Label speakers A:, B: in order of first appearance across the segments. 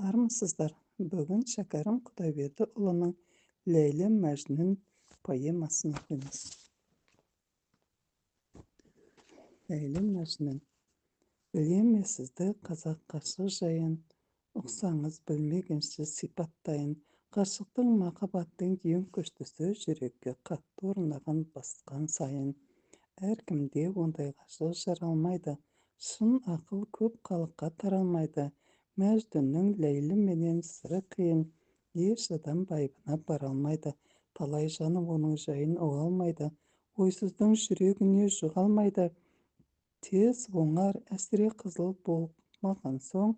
A: Армысыздар. Бүгін Шәкәрім Құдайбердіұлының Ләйлі Мәжнүн поэмасын оқимыз. Ләйлі Мәжнүн. Білеме сізді қазақ ғашық жайын, ұқсаңыз білмегенше сипаттайын. Ғашықтың махаббаттың ең күштісі жүрекке қатты орнаған басқан сайын. Әркімде ондай ғашық жаралмайды, шын ақыл көп халыққа таралмайды. Мәжнүннің Ләйлі менен сыры қиын, еш адам байыбына бара алмайды. Талай жаны оның жайын ұға алмайды, ойсыздың жүрегіне жұға алмайды. Тез оңар әсіре қызыл болмаған соң,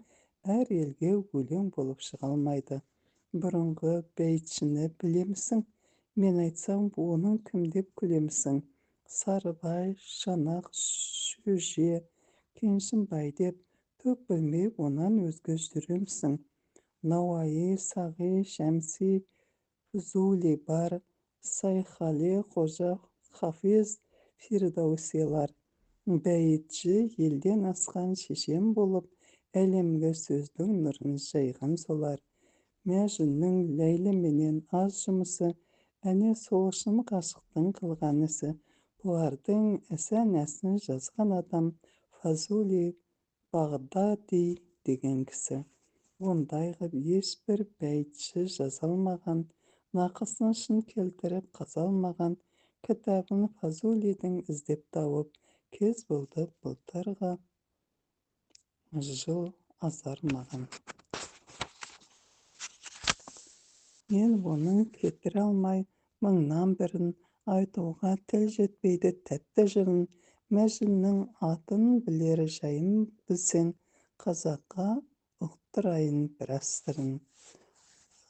A: әр елге өлең болып шыға алмайды. Бұрынғы бәйітшіні білемісің? Мен айтсам, оның кім деп күлемісің? Сарыбай, Жанақ, Шөже, Кеншімбай деп түк білмей онан өзге жүремісің? Науаи, Сағи, Шәмси, Фузули бар, Сайхали, Қожа, Хафиз, Фирдаусилар. Бәйітші елден асқан шешем болып, әлемге сөздің нұрын жайған солар. Мәжнүннің Ләйлі менен аз жұмысы, әне сол шын ғашықтың қылған ісі. Бұлардың әсән жазған адам Фазули Бағдади деген кісі. Ондай ғып ешбір бәйтші жазалмаған, нақысын шын келтіріп қазалмаған. Кітабын Фазулидің іздеп тауып, кез болды былтырға жыл азар маған. Мен оның кетіре алмай, мыңнан бірін айтуға тіл жетпейді тәтті жырын. Мәжнүннің атын білер жайын білсең, қазаққа ұқтырайын біраз сырын.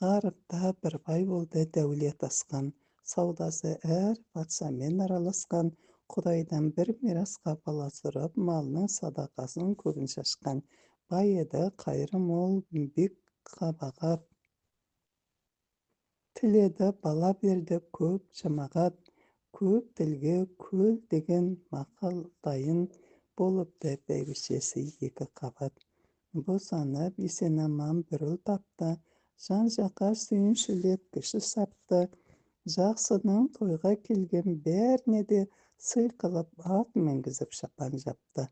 A: Ғарыпта бір бай болды дәулет асқан, саудасы әр патшамен араласқан. Құдайдан бір мирасқа бала сұрап, малының садақасын көбін шашқан. Бай еді, қайыры мол, бек қабағат, тіледі бала берді көп жамағат. Көп тілге көл деген мақалдайын, болыпты бәйбішесі екі қабат. Босанып есен-аман бір ұл тапты, жан-жаққа сүйіншілеп кіші сапты. Жақсының тойға келген бәріне де сый қылып ат мінгізіп шапан жапты.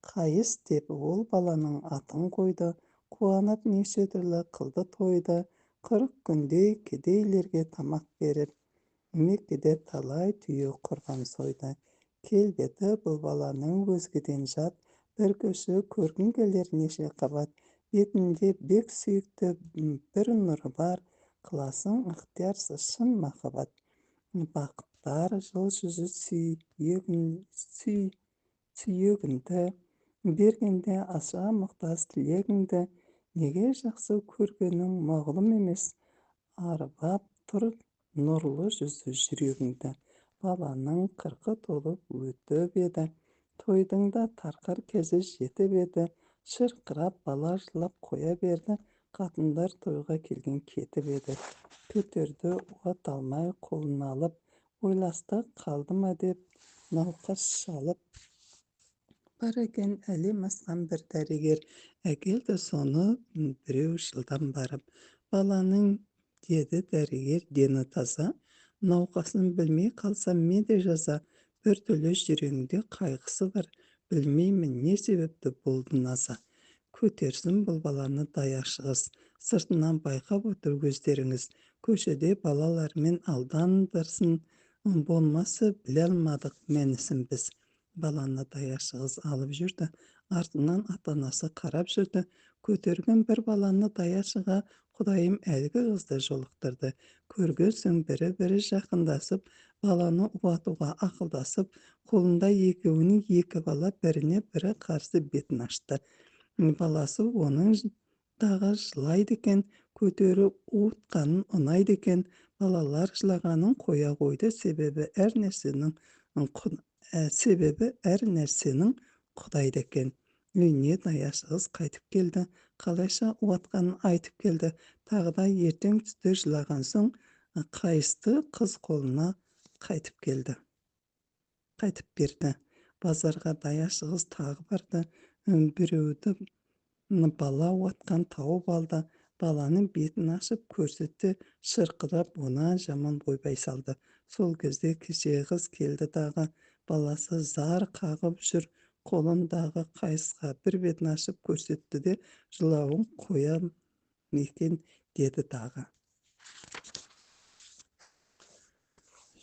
A: Қайыс деп ол баланың атын қойды, қуанып неше түрлі қылды тойды. 40 күнде кедейлерге тамақ беріп, Меккеде талай түйе құрбан сойды. Келбеті бұл баланың өзгеден жат, бір көші көргің келер неше қабат. Бетінде бек сүйікті бір нұры бар, қыласың ықтиярсыз шын махаббат. Бақыттар жыл жүзі сүйегінді, бергенде аса мұқтаж тілегіңді. Неге жақсы көргенің мағлұм емес, арбап тұр нұрлы жүзі жүрегіңді. Баланың 40 толып өтіп еді, тойдың да тарқар кезі жетіп еді. Шырқырап бала жылап қоя берді, қатындар тойға келген кетіп еді. Көтерді от алмай қолын алып, ойласты қалды ма деп науқас шалып. Бар екен әлем асқан бір дәрігер, әкелді соны біреу жылдан барып. Баланың деді дәрігер дені таза, науқасын білмей қалсам мен де жаза. Бір түрлі жүрегінде қайғысы бар, білмеймін не себепті болды наза. Көтерсін бұл баланы даяшығыз, сыртынан байқап отыр өздеріңіз. Көшеде балалармен алдандырсын, болмасы біле алмадық мәнісін біз. Баланы даяшығыз алып жүрді, артынан ата-анасы қарап жүрді. Көтерген бір баланы даяшыға Құдайым әлгі қызды жолықтырды. Көрген соң бірі жақындасып, баланы уатуға ақылдасып, қолында екеуінің екі бала біріне бірі қарсы бетін ашты. Баласы оның дағы жылайды екен, көтері уытқанын ұнайды екен. Балалар жылағанын қоя қойды, себебі әр нәрсенің Құдайды екен. Үйіне даяшығыз қайтып келді, қалайша уатқанын айтып келді. Тағы да ертең түсті жылаған соң, қайысты қыз қолына қайтып берді. Базарға даяшығыз тағы барды, біреуді Бала отқан тауып алды. Баланың бетін ашып көрсетті, шырқырап ona жаман ойбай салды. Сол кезде кешегі қыз келді дағы. Баласы зар қағып жүр, қолындағы қайысқа бір бетін ашып көрсетті де, жылауын қоям екен деді дағы.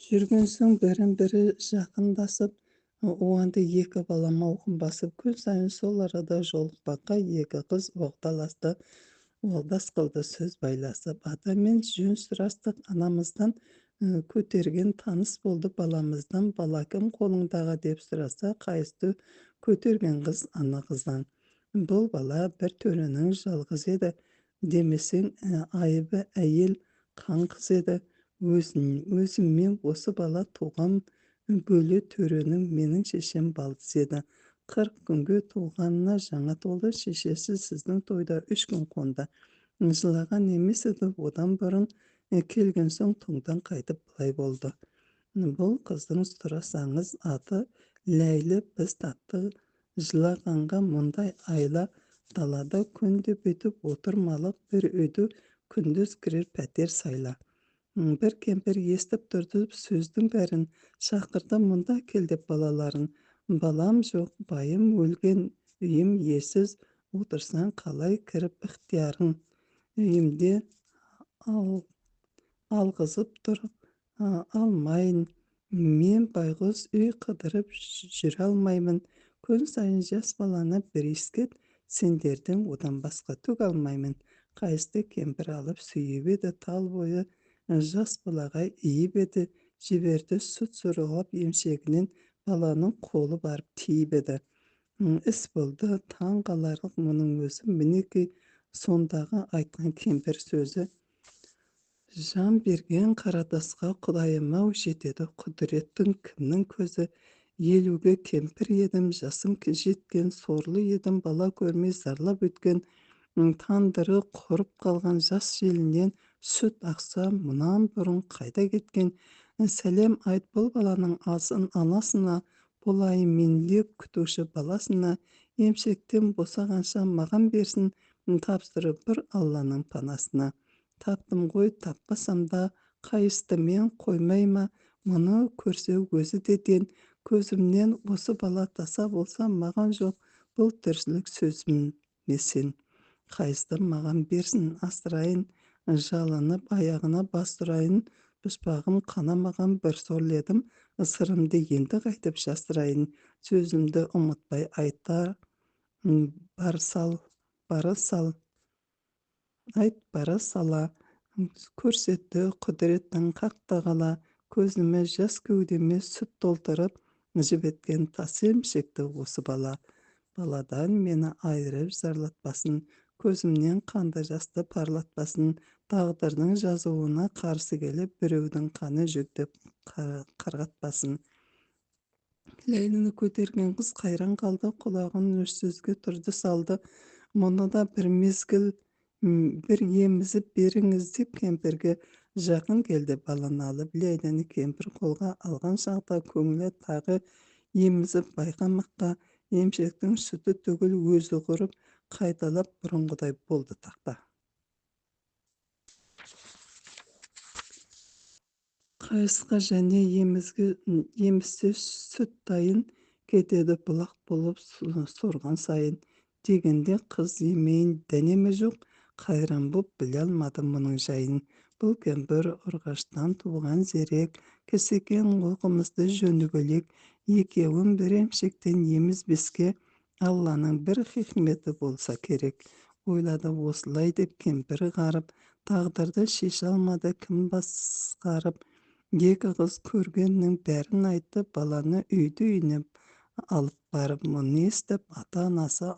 A: Жүрген соң бірін-бірі жақындасып, оғанды екі бала мауқын басып, күн сайын сол арада жолықпаққа екі қыз оқталасты, оғдас қылды сөз байласып. Атамен жөн сұрастық, анамыздан көтерген таныс болды баламыздан, бала кім қолыңдағы деп сұраса, қайысты көтерген қыз ана қыздан. Бұл бала бір төренің жалғыз еді, демесең айыбы әйел қан қыз еді. Өзіммен осы бала туған бөле төренің менің шешем балдыз еді. 40 күнге туғанына жаңа толды, шешесі сіздің тойда 3 күн қонды. Жылаған емес еді, одан бұрын келген соң тоңдан қайтып былай болды. Бұл қыздың сұрасаңыз аты Ләйлі, біз татты жылағанға мұндай айла далада күнде бетіп отырмалық бір үйді күндіз кірер пәтер сайла. Бір кемпір естіп тұрды сөздің бәрін, шақырды мұнда кел деп балаларын. Балам жоқ, байым өлген, үйім иесіз, отырсаң қалай кіріп ықтиярың. Үйімде алғызып тұр, алмайын. Мен байғұс үй қыдырып жүре алмаймын. Күн сайын жас баланы бір иіскет, сендерден одан басқа түк алмаймын. Қайысты кемпір алып сүйіп еді, тал бойы жас балаға иіп еді, жіберді сүт сорғылап емшегінен баланың қолы барып тиіп еді. Іс болды, таң қаларлық мұның өзі, мінекей сондағы айтқан кемпір сөзі. Жан берген қаратасқа құдайым-ау жетеді құдіреттің кімнің көзі. Елуге кемпір едім, жасым жеткен, сорлы едім, бала көрмей зарлап өткен. Тандыры құрып қалған жас желінен сүт ақса мұнан бұрын қайда кеткен. Сәлем айт бұл баланың анасына, болайын менде күтуші баласына. Емшектен босағанша маған берсін, тапсырып бір Алланың панасына. Таптым ғой, таппасам да қайысты мен қоймай ма, мұны көрсе өзі деден. Көзімнен осы бала таса болса маған жоқ, бұл тіршілік сөзім месен. Қайысты маған берсін, асырайын, жалынып аяғына бастырайын. Пұшпағым қанамаған бір сорледім, сырымды енді қайтып жасырайын. Сөзімді ұмытпай айтар, бары сал, айт бара сала. Көрсетті құдіреттің қақтағала, көзіме жас кеудеме сүт толтырып, жібеткен тас емшекті осы бала. Баладан мені айырып зарлатпасын, көзімнен қанды жасты парлатпасын. Тағдырдың жазуына қарсы келіп, біреудің қаны жүктеп қарғатпасын. Ләйліні көтерген қыз қайран қалды, құлағын өш сөзге тұрды салды. Мұны да бір мезгіл бір емізіп беріңіз деп кемпірге жақын келді. Баланы алып Ләйліні кемпір қолға алған шақта көңілі тағы емізіп байқамаққа. Емшектің сүті түгіл өзі құрып, қайталап бұрынғыдай болды тақта. Қайысқа және емізсе сүт дайын, кетеді бұлақ болып сорған сайын. Дегенде қыз емейін дәнемі жоқ, қайран боп біле алмады мұның жайын. Бұл кемпір ұрғаштан туған зерек, кесекең оқымызды жөні бөлек. Екеуін бір емшектен емізбеске, Алланың бір хикметі болса керек. Ойлады осылай деп кемпір қарып, тағдырды шеше алмады кім басқарып. Екі қыз көргеннің бәрін айтты, баланы үйіне алып барып, мұны естіп, ата-анасы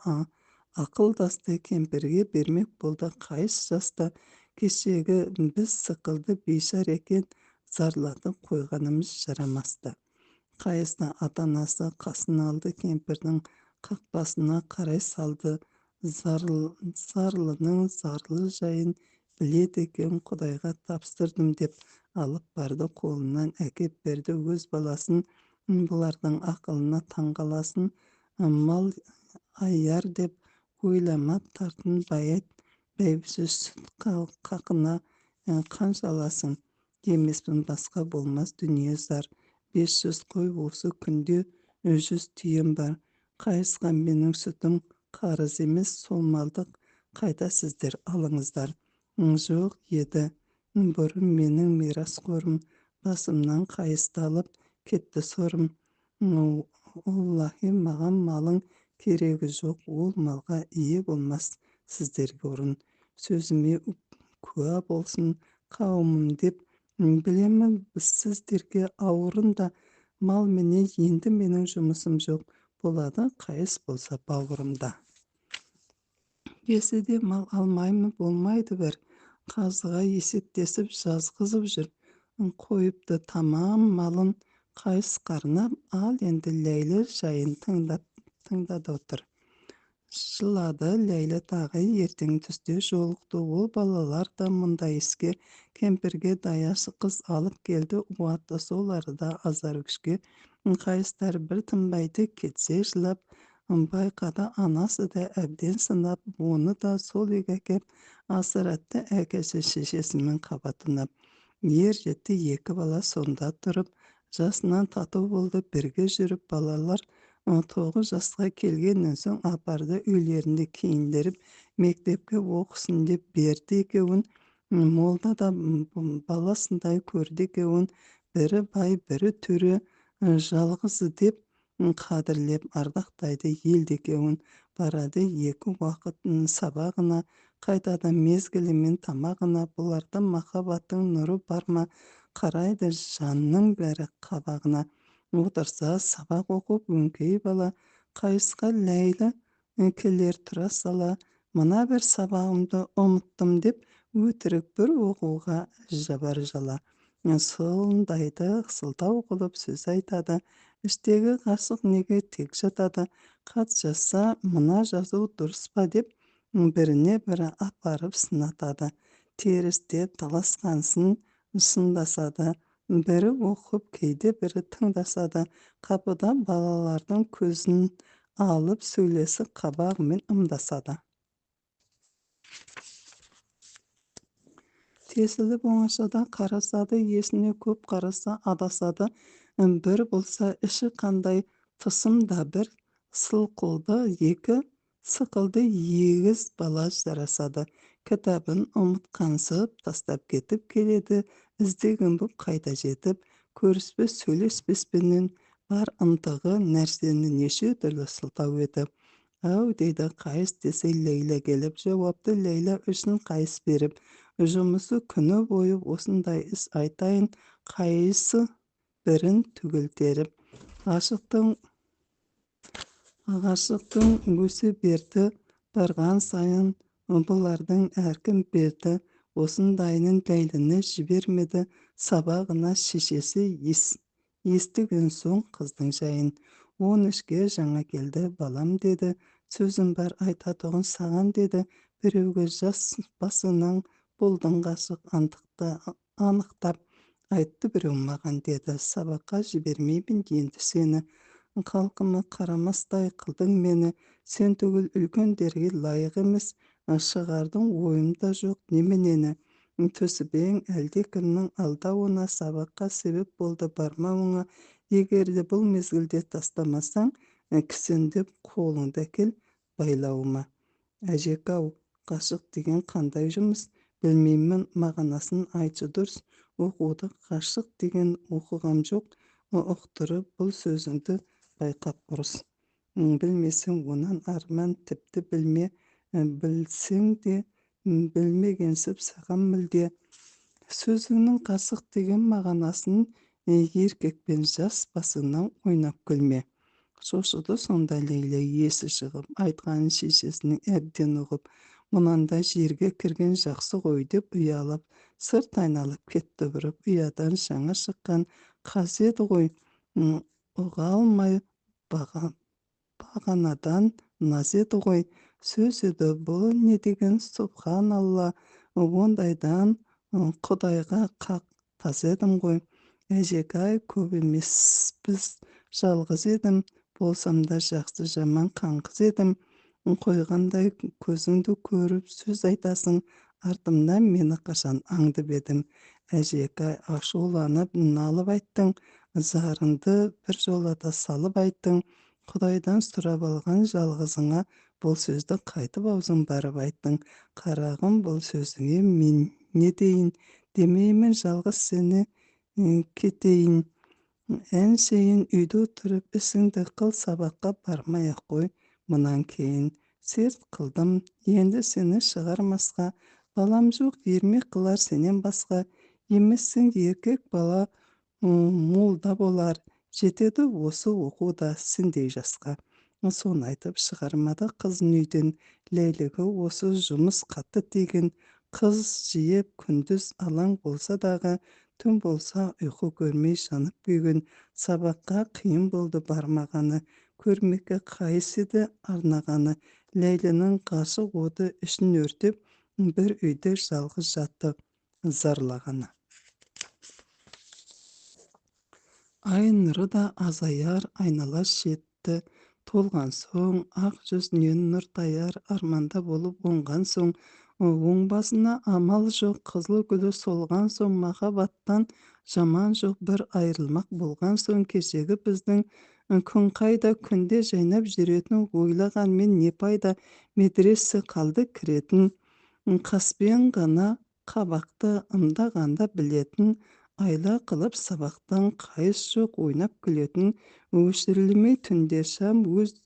A: ақылдасты, кемпірге бермек болды қайыс жаста. Кешегі біз сықылды бейшар екен, зарлатып қойғанымыз жарамасты. Қайысты ата-анасы қасын алды, кемпірдің қақпасына қарай салды. Зарлының зарлы жайын біледі екен, Құдайға тапсырдым деп алып барды, қолынан әкеп берді өз баласын. Бұлардың ақылына таң қаласын, мал аяр деп ойлама тартын байайт, бәйбіше сүт қақына қаншаласың, емеспін басқа болмас дүние зар. 500 қой осы күнде 100 түйем бар. Қайысқа менің сүтім қарыз емес, сол малды қайта сіздер алыңыздар. Жоқ еді, бұрын менің мирас қорым, басымнан қайысталып кетті сорым. Аллахи, маған малың керегі жоқ, ол малға ие болмас сіздерге орын. Сөзіме куә болсын қауымым деп, білемін сіздерге ауырында, мал менен енді менің жұмысым жоқ, болады қайыс болса бауырымда. Келсе де мал алмаймын, болмайды бір, қазыға есептесіп жазғызып жүр. Қойыпты тамам малын қайыс қарнап, ал енді Ләйлі жайын тыңдады отыр. Жылады Ләйлі тағы, ертең түсте жолықты ол балалар да мұндай іске. Кемпірге даяшы қыз алып келді, уатты сол арада азар күшке. Қайыстар бір тынбайды, кетсе жылап, байқады анасы да әбден сынап, оны да сол үйге кеп асыратты әкесі шешесімен қабатынап. Ер жетті, екі бала сонда тұрып, жасынан тату болды, бірге жүріп балалар 9 жасқа келгеннен соң апарды үйлерінде киіндіріп, мектепке оқысын деп берді екеуін. Молда да баласындай көрді екеуін, бірі бай, бірі төре, жалғызы деп қадірлеп ардақтайды елді екеуін. Барады екі уақыт сабағына, қайтадан мезгілімен тамағына. Бұларда махаббаттың нұры бар ма, қарайды жанның бәрі қабағына. Отырса сабақ оқып өңкей бала, қайысқа Ләйлі келер тұра сала. Мына бір сабағымды ұмыттым деп, өтірік бір оқуға жабар жала. Сондайды сылтау қылып сөз айтады. Іштегі ғашық неге тек жатады, хат жазса мына жазу дұрыс па деп, біріне бірі апарып сынатады. Терісте таласқансын шындасады, бірі оқып кейде бірі тыңдасады. Қапыда балалардың көзін алып сөйлесі қабағымен ымдасады. Тесіліп оңашада қарасады, есіне көп қараса адасады. Бір болса іші қандай тысымда бір, сылқылды екі, сықылды егіз бала жарасады. Кітабын ұмытқансып тастап кетіп келеді, іздеген боп қайта жетіп, көріспес сөйлеспеспенен бар ынтығы нәрсені неше түрлі сылтау етіп. Ау дейді қайыс десе Ләйлә келіп, жауапты Ләйлә үшін қайыс беріп. Жұмысы күні бойы осындай іс айтайын, қайсы бірін түгіл теріп. Ғашықтың өсе берді, барған сайын бұлардың әркім берді. Осындайының Ләйліні жібермеді, сабағына шешесі естіген соң қыздың жайын. 13-ге жаңа келді балам деді, сөзім бар айтатұғын саған деді. Біреуге жас басынан болдың ғашық анықтап, айтты біреу маған деді, сабаққа жібермеймін енді сені. Қалқыма қарамастай қылдың мені, сен түгіл үлкендерге лайық емес, шығардың ойымда жоқ неменені. Төсібең әлде кімнің алдауына, сабаққа себеп болды бармауыңа. Егерде бұл мезгілде тастамасаң, кісендеп қолыңды әкел байлауыма. Әжек-ау, ғашық деген қандай жұмыс, білмеймін мағынасын айтшы дұрыс. Оқуды ғашық деген оқығам жоқ, ұқтырып бұл сөзіңді байқап ұрыс. Білмесең онан арман тіпті білме, білсең де білмегенсіп саған мүлде. Сөзіңнің ғашық деген мағынасын еркекпен жас басынан ойнап күлме. Шошыды сонда Ләйлә есі шығып, айтқанын шешесінің әбден ұғып. Мұнанда жерге кірген жақсы ғой деп ұялап, сырт айналып кетті бұрып. Ұядан жаңа шыққан қаз еді ғой, ұға алмай бағанадан наз еді ғой. Сөз еді бұл не деген субханалла, ондайдан Құдайға қақ таз едім ғой. Әжек-ай, көп емес біз жалғыз едім, болсам да жақсы жаман қаңғыз едім. қойғандай көзіңді көріп сөз айтасың, артымнан мені қашан аңдып едім. Әжекай ашуланып налып айттың, зарыңды бір жолата салып айттың. Құдайдан сұрап алған жалғызыңа бұл сөзді қайтып аузың барып айттың. Қарағым, бұл сөзіңе мен не дейін, демеймін жалғыз сені кетейін. Әншейін үйде отырып ісіңді қыл, сабаққа бармай-ақ қой мұнан кейін. Серт қылдым, енді сені шығармасқа, балам жоқ ермек қылар сенен басқа. Емессің еркек бала молда болар, жетеді осы оқуда сендей жасқа. Соны айтып шығармады қызын үйден. Ләйлігі осы жұмыс қатты тиген. Қыз жиып күндіз алаң болса дағы, түн болса ұйқы көрмей жанып күйген. Сабаққа қиын болды бармағаны, көрмекке қайыс еді арнағаны. Ләйлінің ғашық оты ішін өртеп, бір үйде жалғыз жатты зарлағаны. Ай нұры да азаяр, айнала шетті толған соң, ақ жүзінен нұр таяр, арманда болып оңған соң, оңбасына амал жоқ, қызыл гүлі солған соң, махаббаттан жаман жоқ, бір айырылмақ болған соң, кешегі біздің күн қайда, күнде жайнап жүретін, ойлағанмен не пайда, медресе қалды кіретін, қаспен ғана қабақты ымдағанда білетін, айла қылып сабақтан қайыс жоқ, ойнап күлетін, өшірілмей түнде шам, өз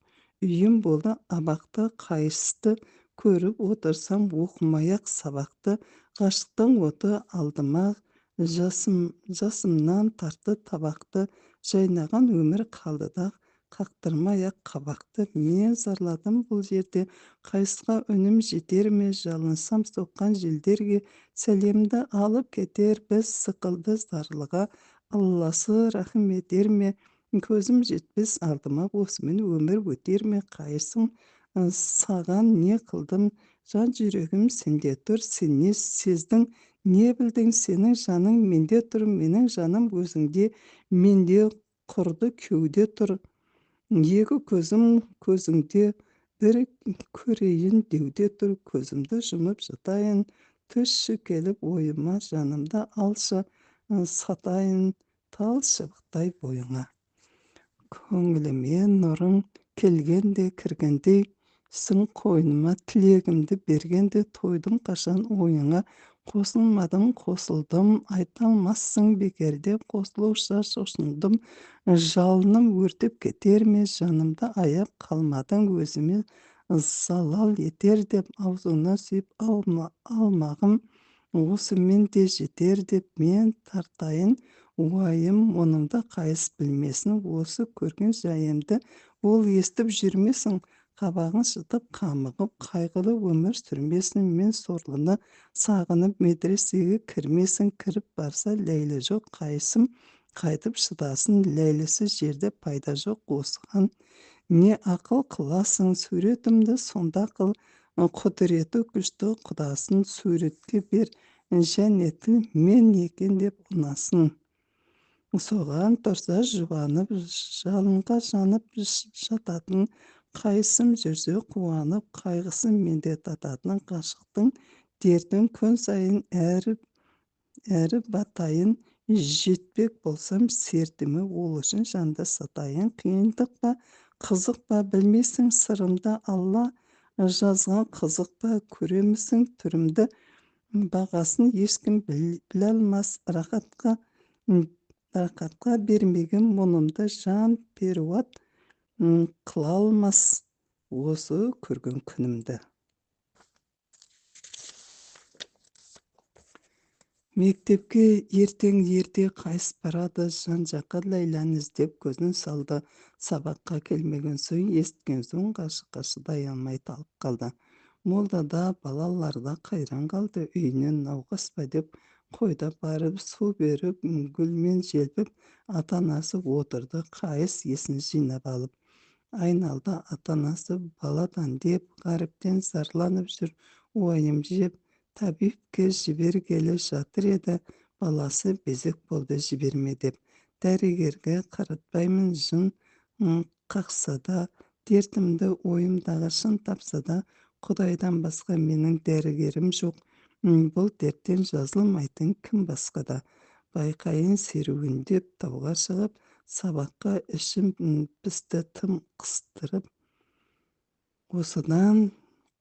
A: үйім болды абақты, қайысты көріп отырсам, оқымай-ақ сабақты. Ғашықтың оты алдыма жасымнан тартты табақты, жайнаған өмір қалды да қақтырмай-ақ қабақты. Мен зарладым бұл жерде, қайысқа үнім жетер ме, жалынсам соққан желдерге, сәлемді алып кетер біз сықылды зарлыға, алласы рахым етер ме, көзім жетпес артыма, осымен өмір өтер ме. Қайысым, саған не қылдым, жан жүрегім сенде тұр, сен не сездің, не білдің, сенің жаның менде тұр, менің жаным өзіңде, менде құрды кеуде тұр. Екі көзім көзіңде, бір көрейін деуде тұр, көзімді жұмып жатайын, түсші келіп ойыма, жанымды алшы, сатайын тал шыбықтай бойыңа. Көңіліме нұрың келгенде кіргендей, сың қойныма тілегімді бергенде, тойдым қашан ойыңа, қосылмадым қосылдым, айталмассың бекерде, қосылуша шошындым, жалыным өртеп кетер ме, жанымды аяп қалмадың, өзіме залал етер деп, аузыңнан сүйіп алмағым, осымен де жетер деп, мен тартайын уайым, мұнымды қайыс білмесін, осы көрген жайымды ол естіп жүрмесін, қабағын шытып қамығып, қайғылы өмір сүрмесін, мен сорлыны сағынып медресеге кірмесін, кіріп барса Ләйлі жоқ, қайсым қайтып шыдасын, Ләйлісі жерде пайда жоқ, осыған не ақыл қыласың, суретімді сонда қыл, құдіреті күшті құдасын, суретке бер және тіл мен екен деп ұнасын. Соған тұрса жұбанып, жалынға жанып жататын, қайсым жүрсе қуанып, қайғысын менде тататын, ғашықтың дертін күн сайын әрі батайын, жетпек болсам сертіме, ол үшін жанды сатайын. Қиындық па, қызық па, білмейсің сырымды, Алла жазған қызық па, көремісің түрімді, бағасын ешкім біле алмас, рақатқа бермеген мұнымды, жан перуат қыла алмас осы көрген күнімді. Мектепке ертең ерте қайыс барады, жан-жаққа Ләйләні іздеп көзін салды. Сабаққа келмеген соң, естіген соң ғашыққа шыдай алмай талып қалды. Молда да балаларда қайран қалды, үйінен науқас па деп қойда барып су беріп, гүлмен желпіп, ата-анасы отырды, қайыс есін жинап алып. Айналды ата-анасы баладан деп, ғаріптен зарланып жүр, уайым жеп, табипке жібергелі жатыр еді, баласы безек болды жіберме деп. Дәрігерге қаратпаймын, жын қақса да Дертімді ойымдағы шын тапса да, Құдайдан басқа менің дәрігерім жоқ. Бұл дерттен жазылмайтын кім басқада. Байқайын серуендеп тауға шығып, сабаққа ішім пісті тым қыстырып. Осыдан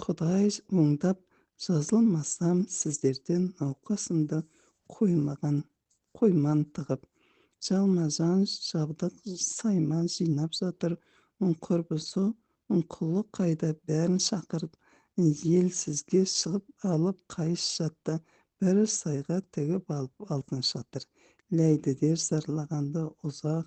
A: Құдай оңдап жазылмасам, сіздерден науқасымды қойман тығып. Жалма-жан жабдық сайман жинап жатыр. Құрбысы құлы қайда бәрін шақырып. Ел сізге шығып алып қайыс жатты. Бір сайға тігіп алып алтын шатыр. Ләйдідер зарлағанды ұзақ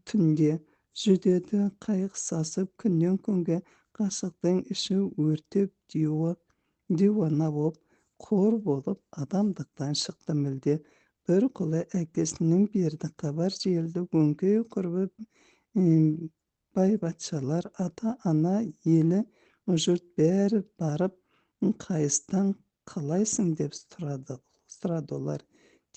A: түнде жүдеді қайық сасып күннен күнге ғашықтың іші өртеп диуана боп қор болып адамдықтан шықты мүлде. Бір құлы әкесінің берді хабар желді өңкей құрбы байбатшалар ата-ана елі жұрт бәрі барып қайыстан қалайсың деп сұрады олар.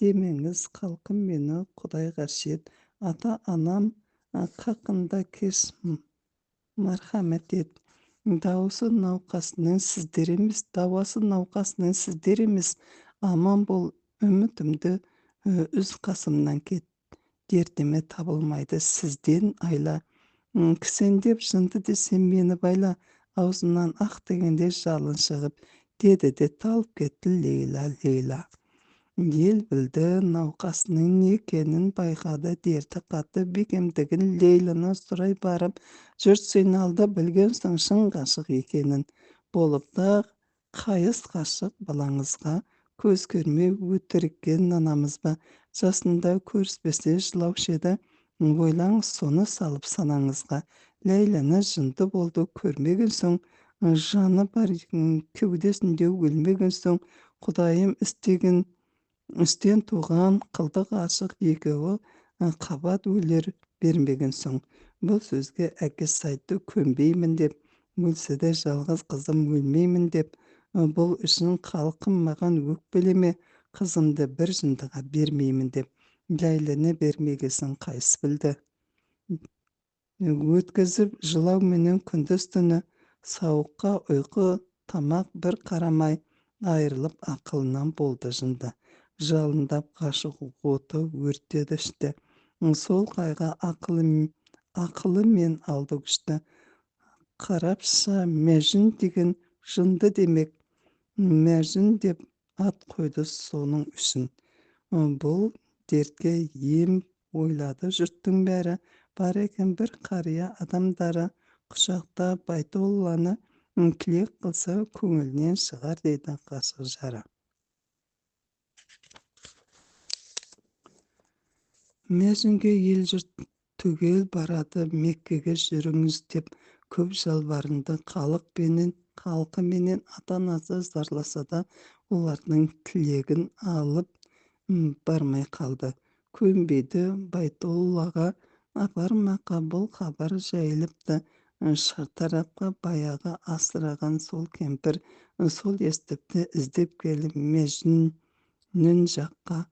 A: Демеңіз халқым мені Құдайға шет, ата-анам қақында кеш мархамет ет. Дауасы науқасының сіздер емес, аман бол, үмітімді үз қасымнан кет. Дертіме табылмайды сізден айла. Кісендеп жынды десем мені байла, аузынан ақ дегенде жалын шығып, деді де талып кетті Лейла. Ел білді науқасының не екенін байқады, дерті қатты бекемдігін Лейланы сұрай барып, жұрт сыйналды білген соң шын ғашық екенін. Болып та қайыс ғашық балаңызға көз көрмей өтіріккен нанамыз ба, жасында көріспесе жылаушы еді, ойлаңыз соны салып санаңызға. Ләйланы жынды болды көрмеген соң, жаны бар кеудесінде өлмеген соң, Құдайым істен туған қылды ғашық екеуі қабат өлер бермеген соң. Бұл сөзге әкесі айтты көнбеймін деп, өлсе де жалғыз қызым өлмеймін деп. Бұл үшін халқым маған өкпелеме, қызымды бір жындыға бермеймін деп. Ләйләні бермегесін қайсы білді. Өткізіп жылау менен күндіз түні, сауыққа ұйқы тамақ бір қарамай, айырылып ақылынан болды жынды. Жалындап ғашық оты өртеді ішті. Сол қайға ақылы мен алды күшті. Қарапша Мәжін деген жынды демек, Мәжін деп ат қойды соның үшін. Бұл дертке ем ойлады жұрттың бәрі. Бар екен бір қария адамдары, құшақта Байтолланы тілек қылса көңілінен шығар дейді ғашық жары. Мәжінге ел жұрт түгел барады, Меккеге жүріңіз деп көп жалбарынды. Халқы менен ата-анасы зарласа да, олардың тілегін алып бармай қалды. Көнбейді Байтоллаға апармаққа, бұл хабар жайылыпты. Шартарапқа баяғы асыраған сол кемпір, сол естіпті іздеп келіп Мәжнүн жаққа.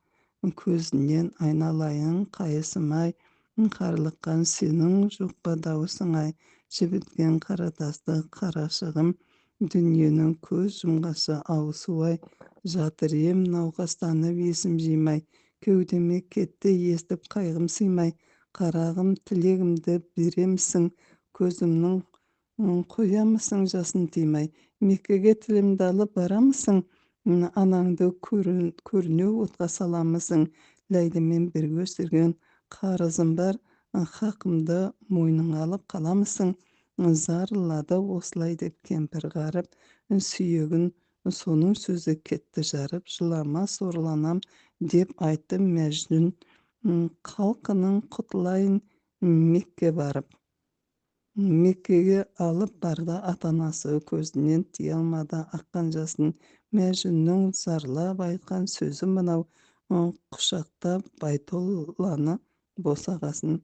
A: Көзінен айналайын қайысым-ай, қарлыққан сенің жоқ па дауысың-ай, жібіткен қаратасты қарашығым, дүниенің көз жұмғасы ауысу-ай, жатыр ем науқастанып есім жимай, кеудеме кетті естіп қайғым сыймай, қарағым тілегімді беремісің, көзімнің қоямысың жасын тимай, Меккеге тілімді алып барамысың, анаңды көрінеу отқа саламысың, Ләйлімен бірге өсірген қарызым бар, хақымды мойныңа алып қаламысың. Зарлады осылай деп кемпір ғарып, сүйегін соның сөзі кетті жарып, жылама сорланам деп айтты Мәжнүн, халқының құтылайын Мекке барып. Меккеге алып барды ата-анасы, көзінен тие алмады аққан жасын. Мәжнүннің зарлап айтқан сөзі мынау, құшақтап Байтолланы босағасын.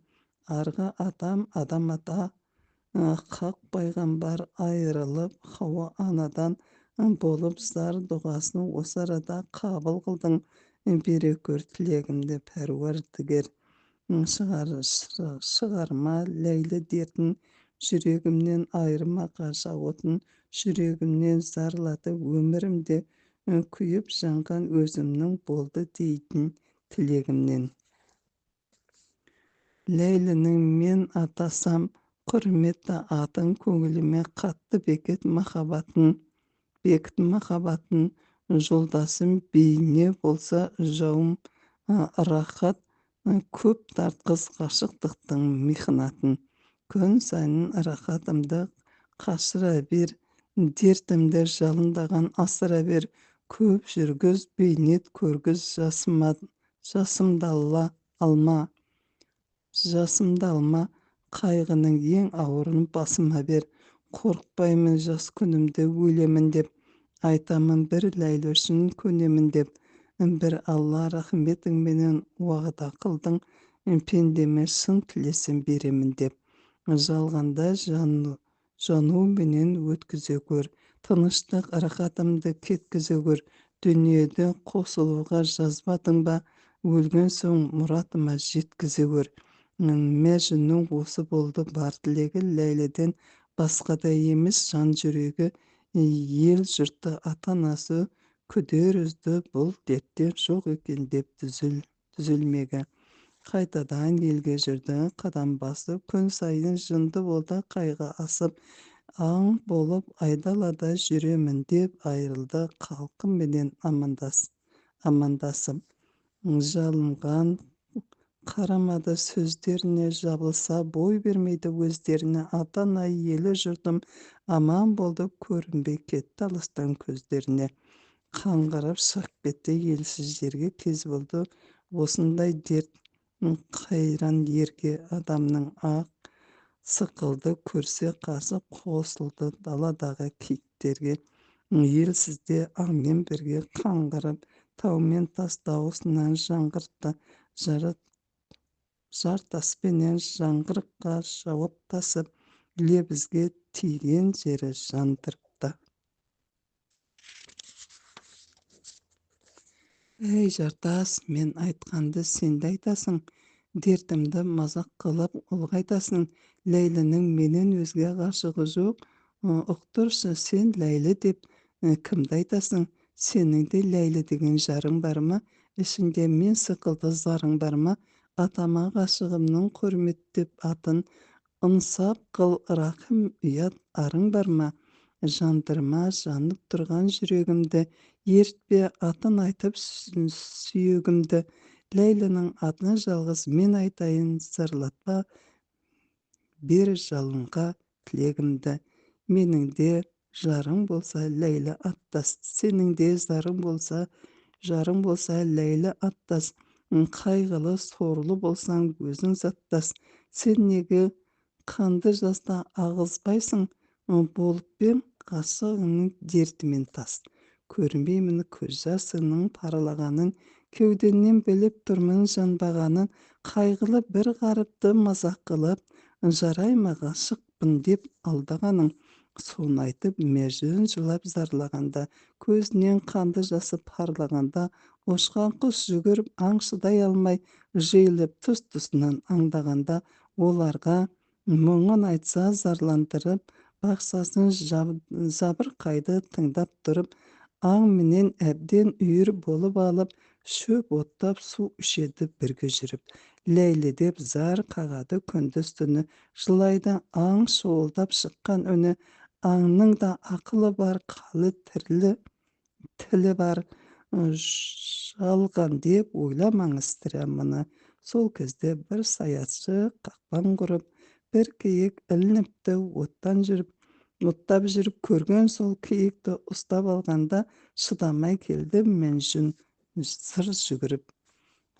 A: Арғы адам ата, хақ пайғамбар айырылып Хауа анадан болып зар дұғасын осы арада қабыл қылдың, бере көр тілегімді пәруардігер. Шығарма Ләйлі дертін жүрегімнен айырмаға жағотын, жүрегімнен зарлатып өмірімде күйіп жанған өзімнің болды дейтін тілегімнен. Ләйлінің мен атасам, құрметті атын көңіліме қатты бекіт махаббатын, жолдасым бейне болса жауым рахат, көп тартқыз ғашықтықтың михнатын. Күн сайын рахатымды қашыра бер, дертімді жалындаған асыра бер, көп жүргіз бейнет көргіз алма. Жасымды алма, қайғының ең ауырын басыма бер. Қорықпаймын жас күнімде өлемін деп, айтамын бір Ләйлі үшін көнемін деп. Бір Алла рахметіңменен уағда қылдың, пендеме шын тілесем беремін деп. Жалғанда жануменен өткізе көр, тыныштық рахатымды кеткізе көр. Дүниеде қосылуға жазбадың ба, өлген соң мұратыма жеткізе көр. Мәжнүн осы болды бар тілегі, Ләйліден басқада емес жан жүрегі, ел жұртты ата-анасы күдер үзді, бұл дерттен жоқ екен деп түзелмегі. Қайтадан елге жүрді қадам басып, күн сайын жынды болды қайғы асып, аң болып айдалада жүремін деп айырылды халқыменен амандасып. Жалынған қарамады сөздеріне, жабылса бой бермейді өздеріне. Ата-ана елі жұртым аман болды, көрінбей кетті алыстан көздеріне. Қаңғырып шығып кетті елсіз жерге, кез болды осындай дерт қайран ерге. Адамның ақ сықылды көрсе қасы, қосылды даладағы киіктерге. Елсізде аңмен бірге қаңғырып, таумен тас дауысынан жаңғыртты. Жартаспенен жаңғырыққа жауаптасып, лебізге тиген жері жандырыпты. Ей жартас, мен айтқанды сен де айтасың, дертімді мазақ қылып ұлғайтасың. Ләйлінің менен өзге ғашығы жоқ, ұқтыршы сен Ләйлі деп кімді айтасың? Сенің де Ләйлі деген жарың бар ма? Ішіңде мен сықылды зарың бар ма? Атама ғашығымның құрметтеп атын, ынсап қыл рахым ұят арың бар ма? Жандырма жанып тұрған жүрегімді, ертпе атын айтып сүйегімді. Ләйлінің атын жалғыз мен айтайын, зарлатпа бер жалынға тілегімді. Менің де жарың болса Ләйлі аттас, сенің де жарың болса Ләйлі аттас. Қайғылы сорлы болсаң өзің заттас. Сен неге қанды жаста ағызбайсың, болып бем ғашығыңның дертімен тас. Көрмеймін көз жасыңның паралағанын, кеуденнен біліп тұрмын жанбағанын. Қайғылы бір ғаріпті мазақ қылып, жарайма ғашықпын деп алдағаның. Соны айтып Мәжнүн жылап зарлағанда, көзінен қанды жасы парлағанда, ұшқан құс жүгіріп аңшыдай алмай, жиылып тұс-тұсынан аңдағанда, оларға мұңын айтса зарландырып, бақсасын жабырқайды тыңдап тұрып, аң менен әбден үйір болып алып, шөп оттап су ішеді бірге жүріп. Ләйлі деп зар қағады күндіз түні, жылайды аң шуылдап шыққан үні. Аңның да ақылы бар, қалы тілі бар, жалған деп ойламаңыз тірі мұны. Сол кезде бір саятшы қақпан құрып, бір киік ілініпті оттап жүріп, көрген сол киікті ұстап алғанда, шыдамай келді Мәжнүн зыр жүгіріп.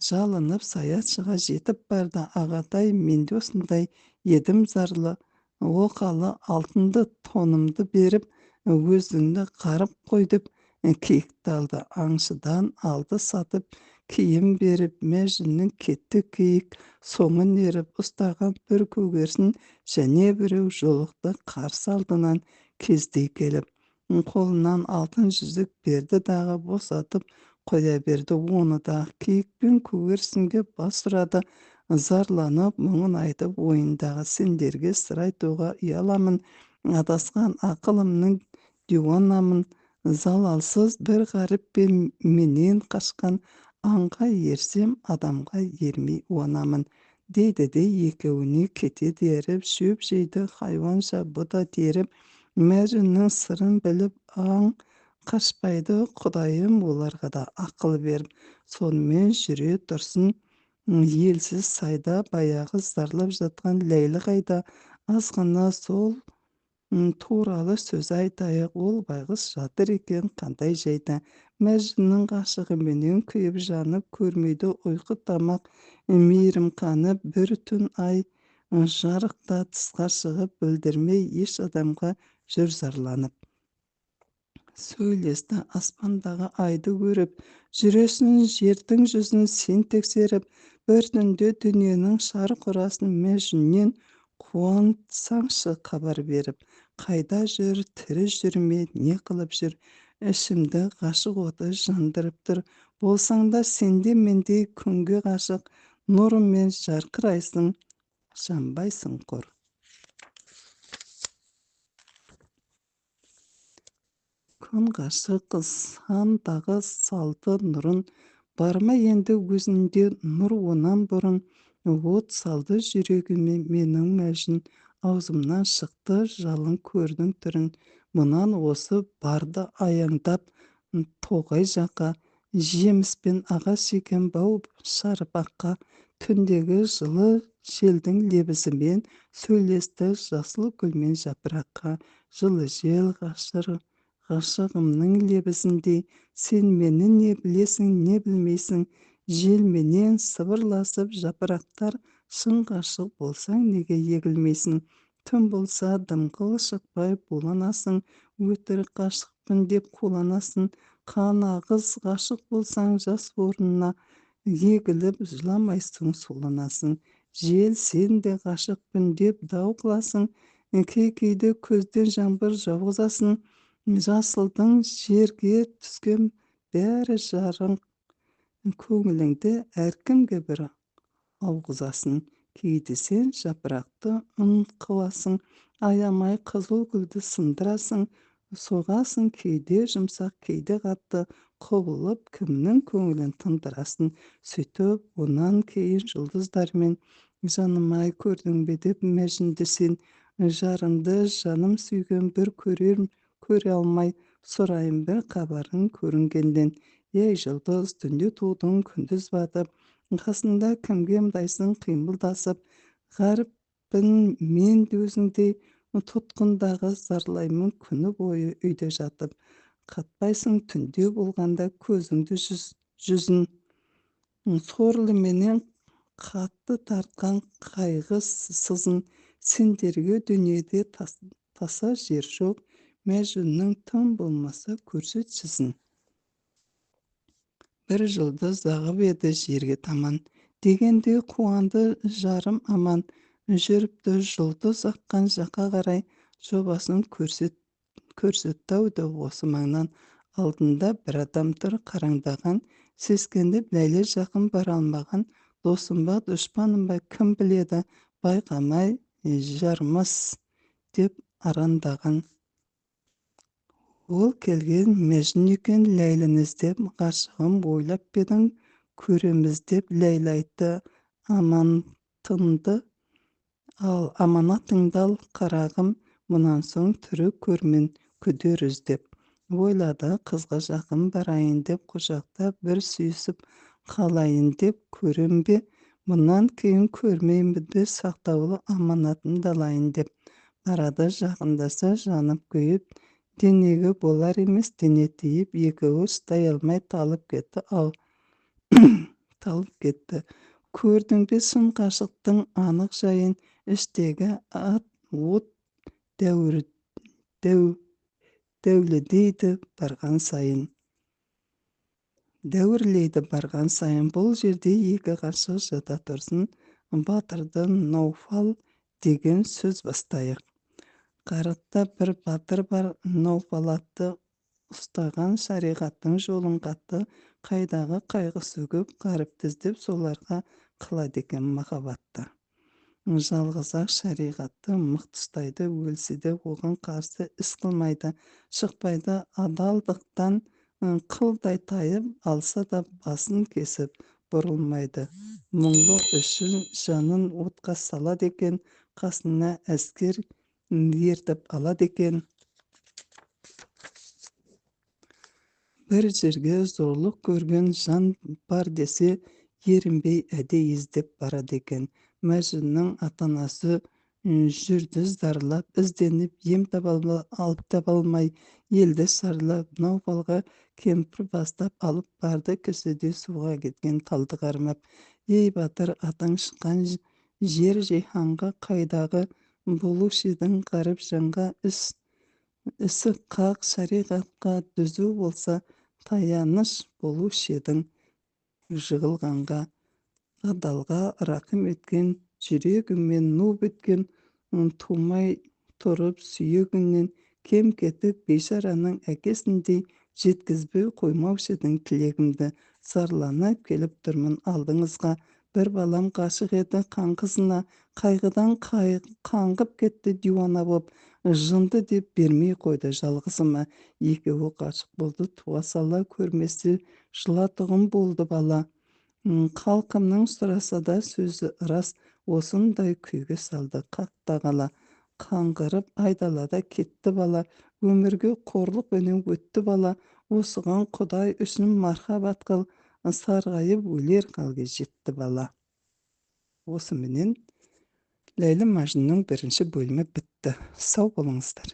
A: Жалынып саятшыға жетіп барды, ағатай, мен де осындай едім зарлы, оқалы алтынды тонымды беріп, өзіңді қарып қой деп киікті алды. Аңшыдан алды сатып, киім беріп, Мәжнүн кетті киік, соңын еріп, ұстаған бір көгерсін, және біреу жолықты қарсы алдынан кездей келіп. Қолынан алтын жүзік берді дағы, босатып қоя берді оны да. Киік пен көгерсінге бас ұрады, зарланып, мұңын айтып, ойындағы сендерге сыр айтуға ұяламын, адасқан ақылымның диуанамын, залалсыз бір ғаріппен менен қашқан, аңға ерсем, адамға ермей уанамын. Дейді де екеуіне кетеді еріп, шөп жейді хайуанша бұ да теріп, Мәжіннің сырын біліп аң қашпайды, Құдайым оларға да ақыл беріп, сонымен жүре тұрсын елсіз сайда, баяғы зарлап жатқан Ләйлі қайда, азғана сол туралы сөз айтайық, ол байғұс жатыр екен қандай жайда. Мәжнүннің ғашығыменен күйіп жанып, көрмейді ұйқы тамақ, мейірім қанып, бір түн ай жарықта тысқа шығып, білдірмей еш адамға жүр зарланып. Сөйлесті аспандағы айды көріп, жүресің жердің жүзін сен тексеріп, бір түнде дүниенің шарқ ұрасын Мәжнүннен қуантсаңшы хабар беріп. Қайда жүр, тірі жүр ме, не қылып жүр, ішімді ғашық оты жандырып тұр. Болсаң да сенде мендей күнге ғашық, нұрымен жарқырайсың, жанбайсың құр. Күн ғашық сандағы салды нұрын, бар ма енді өзінде нұр онан бұрын, от салды жүрегіме менің Мәжін, аузымнан шықты жалын көрдің түрін, мұнан осы барды аяңдап тоғай жаққа, жеміспен ағаш екен бау шарбаққа, түндегі жылы желдің лебізімен сөйлесті жасыл гүлмен жапыраққа, жылы жел ғашығымның лебізіндей, сен мені не білесің, не білмейсің, желменен сыбырласып жапырақтар, шын ғашық болсаң неге егілмейсің, түн болса дымқыл шықпай буланасың, өтірік ғашықпын деп қуланасың, қан ағыз ғашық болсаң жас орнына, егіліп жыламайсың суланасың, жел сен де ғашықпын деп дау қыласың, кей-кейде көзден жаңбыр жауғызасың, жасылдың жерге түскен бәрі жарың, көңіліңді әркімге бір алғызасын, кейде сен жапырақты ұн қыласың, аямай қызыл гүлді сындырасың, соғасың кейде жұмсақ, кейде қатты, құбылып кімнің көңілін тындырасың, сөйтіп онан кейін жұлдыздармен жаным-ай көрдің бе деп Мәжінді сен, жарыңды жаным сүйген бір көре алмай, сұрайын бір хабарын көрінгеннен. Ей жұлдыз, түнде тудың күндіз батып, қасында кімге ымдайсың қимылдасып, ғаріппін мен де өзіңдей, тұтқындағы зарлаймын күні бойы үйде жатып, қатпайсың түнде болғанда көзіңді жүзін, сорлыменен қатты тартқан қайғы сызын, сендерге дүниеде таса жер жоқ, Мәжнүннің тым болмаса көрсет жүзін. Бір жұлдыз ағып еді жерге таман, дегенде қуанды жарым аман, жүріпті жұлдыз аққан жаққа қарай, жобасын көрсетті-ау осы маңнан, алдында бір адам тұр қараңдаған, сескеніп Ләйлі жақын бара алмаған, досым ба дұшпаным ба кім біледі, байқамай жармас деп арандаған. Ол келген Мәжнүн екен Ләйліні іздеп, ғашығым ойлап бедің көреміз деп, Ләйлі айтты аманатыңды ал қарағым, мұнан соң тірі көрмен күдер іздеп. Ойлады қызға жақын барайын деп, құшақтап бір сүйісіп қалайын деп, көрем бе, мұнан кейін көрмеймін бе, сақтаулы аманатымды алайын деп. Барады жақындаса жанып күйіп, денеге болар емес дене тиіп, екеуі ұстай алмай талып кетті. Көрдің бе шын ғашықтың анық жайын, іштегі от дәуірлейді барған сайын. Бұл жерде екі ғашық жата тұрсын, батырды Науфал деген сөз бастайық. Қаратта бір батыр бар, Науфал атты, ұстаған шариғаттың жолын қатты, қайдағы қайғы сөгіп, ғаріпті іздеп соларға кылат экен махабатты. Жалғыз-ақ шариғатты мықты ұстайды, өлсе де оған қарсы іс қылмайды, шықпайды адалдықтан, қылдай тайып алса да басын кесіп бұрылмайды. Мұңлы үшін жанын отқа салады екен, қасына әскер ертіп алады екен. Бір жерге зорлық көрген жан бар десе, ерінбей әдей іздеп барады екен. Мәжнүннің ата-анасы жүрді зарлап, ізденіп ем алып таба алмай, елді шарлап, мынау балға кемпір бастап алып барды, кісіде суға кеткен талды қармап. Ей батыр, атың шыққан жер жиһанға, қайдағы болушы едің ғаріп жанға. Ісі қақ шариғатқа түзу болса, таяныш болушы едің жығылғанға. Адалға рақым еткен, жүрегімен ну біткен, тумай тұрып сүйегінен кем кетіп, бейшараның әкесіндей жеткізбей қоймаушы едің тілегімді. Зарланып келіп тұрмын алдыңызға, бір балам ғашық еді қан қызына, қайғыдан қаңғып кетті диуана боп, жынды деп бермей қойды жалғызыма. Екеуі ғашық болды туа сала, көрмесі жылатұғын болды бала. Халқымның сұраса да сөзі рас, осындай күйге салды қақтағала. Қаңғырып айдалада кетті бала, өмірге қорлық өнен өтті бала. Осыған Құдай үшін мархабат қыл, сарғайып өлер халге жетті бала. Осыменен Ләйлі Мәжнүннің бірінші бөлімі бітті. Сау болыңыздар.